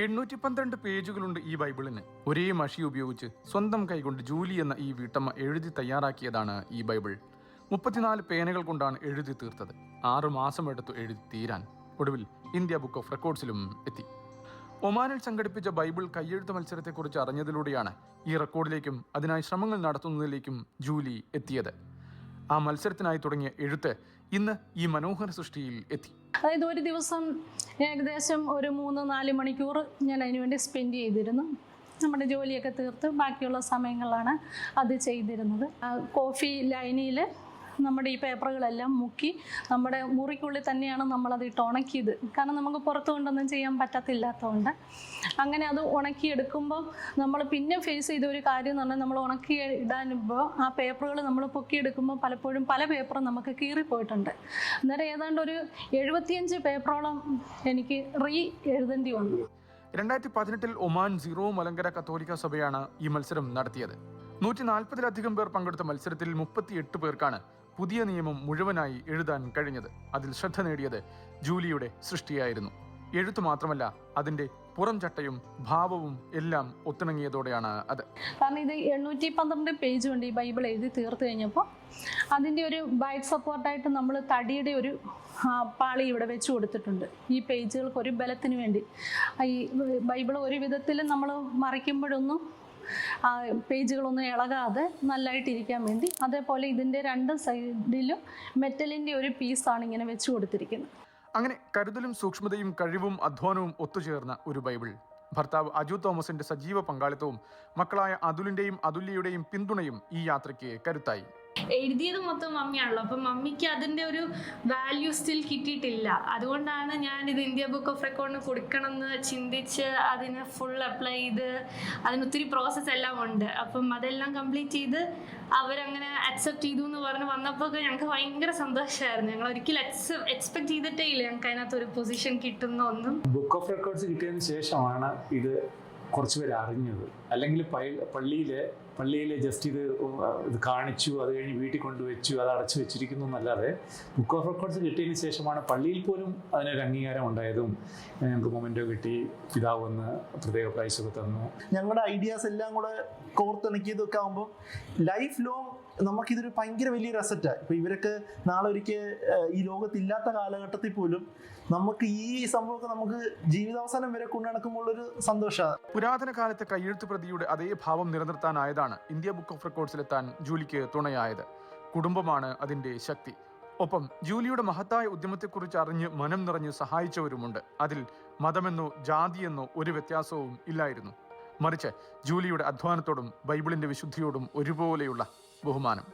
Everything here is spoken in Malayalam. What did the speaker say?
812 പേജുകളുണ്ട് ഈ ബൈബിളിന്. ഒരേ മഷി ഉപയോഗിച്ച് സ്വന്തം കൈകൊണ്ട് ജൂലി എന്ന ഈ വീട്ടമ്മ എഴുതി തയ്യാറാക്കിയതാണ് ഈ ബൈബിൾ. 34 പേനകൾ കൊണ്ടാണ് എഴുതി തീർത്തത്. 6 മാസം എടുത്തു എഴുതി തീരാൻ. ഒടുവിൽ ഇന്ത്യ ബുക്ക് ഓഫ് റെക്കോർഡ്സിലും എത്തി. ഒമാനിൽ സംഘടിപ്പിച്ച ബൈബിൾ കയ്യെഴുത്ത് മത്സരത്തെക്കുറിച്ച് അറിഞ്ഞതിലൂടെയാണ് ഈ റെക്കോർഡിലേക്കും അതിനായി ശ്രമങ്ങൾ നടത്തുന്നതിലേക്കും ജൂലി എത്തിയത്. ആ മത്സരത്തിനായി തുടങ്ങിയ എഴുത്ത് ഇന്ന് ഈ മനോഹര സൃഷ്ടിയിൽ എത്തി. അതായത് ഒരു ദിവസം ഏകദേശം ഒരു 3-4 മണിക്കൂർ ഞാൻ അതിനുവേണ്ടി സ്പെൻഡ് ചെയ്തിരുന്നു. നമ്മുടെ ജോലിയൊക്കെ തീർത്ത് ബാക്കിയുള്ള സമയങ്ങളാണ് അത് ചെയ്തിരുന്നത്. കോഫി ലൈനിൽ നമ്മുടെ ഈ പേപ്പറുകളെല്ലാം മുക്കി നമ്മുടെ മുറിക്കുള്ളിൽ തന്നെയാണ് നമ്മളത് ഇട്ട് ഉണക്കിയത്. കാരണം നമുക്ക് പുറത്തു കൊണ്ടൊന്നും ചെയ്യാൻ പറ്റത്തില്ലാത്തതുകൊണ്ട് അങ്ങനെ അത് ഉണക്കിയെടുക്കുമ്പോൾ നമ്മൾ പിന്നെ ഫേസ് ചെയ്ത ഒരു കാര്യം എന്ന് പറഞ്ഞാൽ നമ്മൾ ഉണക്കി ഇടാനുമ്പോൾ ആ പേപ്പറുകൾ നമ്മൾ പൊക്കിയെടുക്കുമ്പോൾ പലപ്പോഴും പല പേപ്പറും നമുക്ക് കീറിപ്പോയിട്ടുണ്ട്. അന്നേരം ഏതാണ്ട് ഒരു 75 പേപ്പറോളം എനിക്ക് എഴുതേണ്ടി വന്നു. 2018 ഒമാൻ സീറോ മലങ്കര കത്തോലിക്ക സഭയാണ് ഈ മത്സരം നടത്തിയത്. 140-ലധികം പേർ പങ്കെടുത്ത മത്സരത്തിൽ 38 പേർക്കാണ് പുതിയ നിയമം മുഴുവനായി എഴുതാൻ കഴിഞ്ഞത്. അതിൽ ശ്രദ്ധ നേടിയത് ജൂലിയുടെ സൃഷ്ടിയായിരുന്നു. എഴുത്തു മാത്രമല്ല, അതിന്റെ പുറം ചട്ടയും ഭാവവും എല്ലാം ഒത്തിണങ്ങിയതോടെയാണ് അത്. കാരണം ഇത് 812 പേജ് കൊണ്ട് ഈ ബൈബിൾ എഴുതി തീർത്തു കഴിഞ്ഞപ്പോൾ അതിൻ്റെ ഒരു ബൈറ്റ് സപ്പോർട്ടായിട്ട് നമ്മൾ തടിയുടെ ഒരു പാളി ഇവിടെ വെച്ച് കൊടുത്തിട്ടുണ്ട്. ഈ പേജുകൾക്ക് ഒരു ബലത്തിന് വേണ്ടി ഈ ബൈബിൾ ഒരു വിധത്തിൽ നമ്മൾ മറിക്കുമ്പോഴൊന്നും പേജുകളൊന്നും ഇളകാതെ നല്ലതായിട്ടിരിക്കാൻ വേണ്ടി. അതേപോലെ ഇതിൻ്റെ 2 സൈഡിലും മെറ്റലിൻ്റെ ഒരു പീസാണ് ഇങ്ങനെ വെച്ച് കൊടുത്തിരിക്കുന്നത്. അങ്ങനെ കരുതലും സൂക്ഷ്മതയും കഴിവും അധ്വാനവും ഒത്തുചേർന്ന ഒരു ബൈബിൾ. ഭർത്താവ് അജു തോമസിന്റെ സജീവ പങ്കാളിത്തവും മക്കളായ അതുലിന്റെയും അതുല്യയുടെയും പിന്തുണയും ഈ യാത്രയ്ക്ക് കരുത്തായി. എഴുതിയത് മൊത്തം മമ്മിയാണല്ലോ, അപ്പം മമ്മിക്ക് അതിൻ്റെ ഒരു വാല്യൂ സ്റ്റിൽ കിട്ടിയിട്ടില്ല. അതുകൊണ്ടാണ് ഞാനിത് ഇന്ത്യ ബുക്ക് ഓഫ് റെക്കോർഡിന് കൊടുക്കണം എന്ന് ചിന്തിച്ച് അതിന് ഫുൾ അപ്ലൈ ചെയ്ത് അതിനൊത്തിരി പ്രോസസ്സ് എല്ലാം ഉണ്ട്. അപ്പം അതെല്ലാം കംപ്ലീറ്റ് ചെയ്ത് അവരങ്ങനെ അക്സെപ്റ്റ് ചെയ്തു എന്ന് പറഞ്ഞ് വന്നപ്പോൾ ഞങ്ങൾക്ക് ഭയങ്കര സന്തോഷമായിരുന്നു. ഞങ്ങൾ ഒരിക്കലും എക്സ്പെക്ട് ചെയ്തിട്ടേ ഇല്ല ഞങ്ങൾക്ക് അതിനകത്ത് ഒരു പൊസിഷൻ കിട്ടുന്ന ഒന്നും. ബുക്ക് ഓഫ് റെക്കോർഡ്സ് കിട്ടിയതിന് ശേഷമാണ് ഇത് കുറച്ച് പേര് അറിഞ്ഞത്. അല്ലെങ്കിൽ പള്ളിയിൽ ജസ്റ്റ് ഇത് കാണിച്ചു, അത് കഴിഞ്ഞ് വീട്ടിൽ കൊണ്ടുവച്ചു, അത് അടച്ചു വെച്ചിരിക്കുന്നു എന്നല്ലാതെ ബുക്ക് ഓഫ് റെക്കോർഡ്സ് കിട്ടിയതിന് ശേഷമാണ് പള്ളിയിൽ പോലും അതിനൊരു അംഗീകാരം ഉണ്ടായതും. ഞങ്ങൾക്ക് മൊമെൻറ്റോ കിട്ടി, പിതാവ് വന്ന് പ്രത്യേക പ്രൈസൊക്കെ തന്നു. ഞങ്ങളുടെ ഐഡിയാസ് എല്ലാം കൂടെ കോർത്തിണക്കിയതൊക്കെ ആകുമ്പോൾ ലൈഫ് ലോങ് നമുക്കിതൊരു ഭയങ്കര വലിയൊരു അസറ്റാണ്. ഇപ്പോൾ ഇവരൊക്കെ നാളെ ഒരിക്കൽ ഈ ലോകത്തില്ലാത്ത കാലഘട്ടത്തിൽ പോലും നമുക്ക് ഈ സംഭവമൊക്കെ നമുക്ക് ജീവിതാവസാനം വരെ കൊണ്ടു നടക്കുമ്പോഴൊരു സന്തോഷമാണ്. പുരാതന കാലത്തെ കയ്യെഴുത്ത് പ്രതിയുടെ അതേ ഭാവം നിലനിർത്താനായതാണ് ഇന്ത്യ ബുക്ക് ഓഫ് റെക്കോർഡ്സിലെത്താൻ ജൂലിക്ക് തുണയായത്. കുടുംബമാണ് അതിന്റെ ശക്തി. ഒപ്പം ജൂലിയുടെ മഹത്തായ ഉദ്യമത്തെക്കുറിച്ച് അറിഞ്ഞ് മനം നിറഞ്ഞ് സഹായിച്ചവരുമുണ്ട്. അതിൽ മതമെന്നോ ജാതിയെന്നോ ഒരു വ്യത്യാസവും ഇല്ലായിരുന്നു. മറിച്ച് ജൂലിയുടെ അധ്വാനത്തോടും ബൈബിളിന്റെ വിശുദ്ധിയോടും ഒരുപോലെയുള്ള ബഹുമാനം.